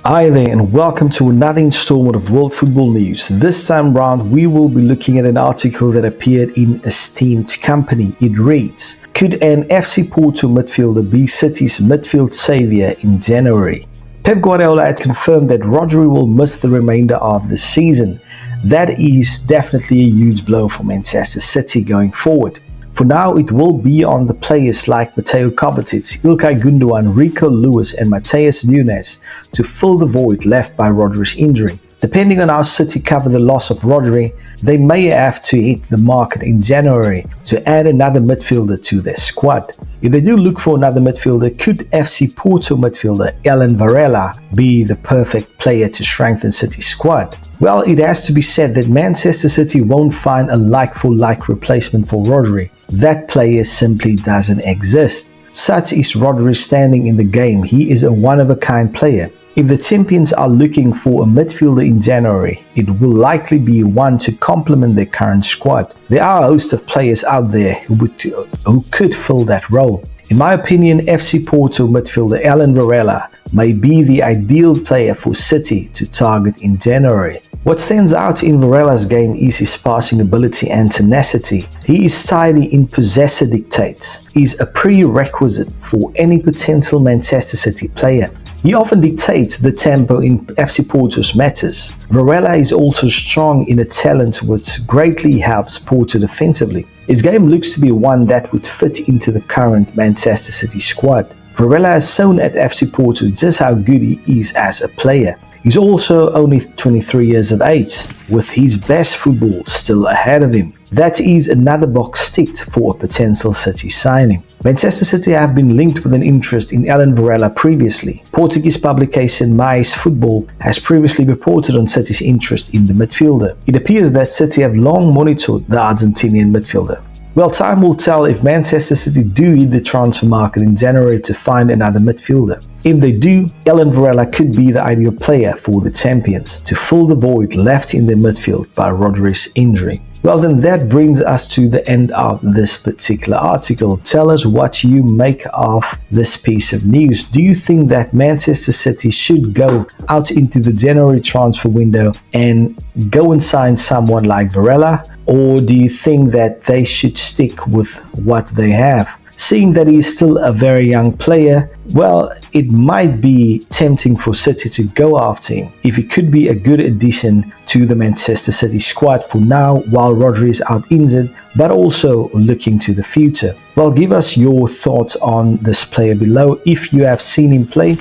Hi there and welcome to another installment of World Football News. This time round we will be looking at an article that appeared in Esteemed Company. It reads, "Could an FC Porto midfielder be City's midfield saviour in January?" Pep Guardiola had confirmed that RODRI will miss the remainder of the season. That is definitely a huge blow for Manchester City going forward. For now, it will be on the players like Mateo Kovacic, Ilkay Gundogan, Rico Lewis and Matheus Nunes to fill the void left by RODRI's injury. Depending on how City cover the loss of RODRI, they may have to hit the market in January to add another midfielder to their squad. If they do look for another midfielder, could FC Porto midfielder Alan Varela be the perfect player to strengthen City's squad? Well, it has to be said that Manchester City won't find a like-for-like replacement for RODRI. That player simply doesn't exist. Such is RODRI's standing in the game. He is a one-of-a-kind player. If the champions are looking for a midfielder in January, it will likely be one to complement their current squad. There are a host of players out there who could fill that role. In my opinion, FC Porto midfielder Alan Varela may be the ideal player for City to target in January. What stands out in Varela's game is his passing ability and tenacity. He is tidy in possessor dictates. He's a prerequisite for any potential Manchester City player. He often dictates the tempo in FC Porto's matches. Varela is also strong in a talent which greatly helps Porto defensively. His game looks to be one that would fit into the current Manchester City squad. Varela has shown at FC Porto just how good he is as a player. He's also only 23 years of age, with his best football still ahead of him. That is another box ticked for a potential City signing. Manchester City have been linked with an interest in Alan Varela previously. Portuguese publication Mais Football has previously reported on City's interest in the midfielder. It appears that City have long monitored the Argentinian midfielder. Well, time will tell if Manchester City do hit the transfer market in January to find another midfielder. If they do, Alan Varela could be the ideal player for the champions to fill the void left in their midfield by RODRI's injury. Well, then that brings us to the end of this particular article. Tell us what you make of this piece of news. Do you think that Manchester City should go out into the January transfer window and go and sign someone like Varela? Or do you think that they should stick with what they have? Seeing that he's still a very young player, well, it might be tempting for City to go after him if he could be a good addition to the Manchester City squad for now while RODRI is out injured, but also looking to the future. Well, give us your thoughts on this player below. If you have seen him play,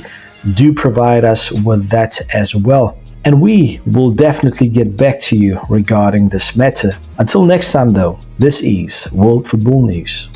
do provide us with that as well. And we will definitely get back to you regarding this matter. Until next time though, this is World Football News.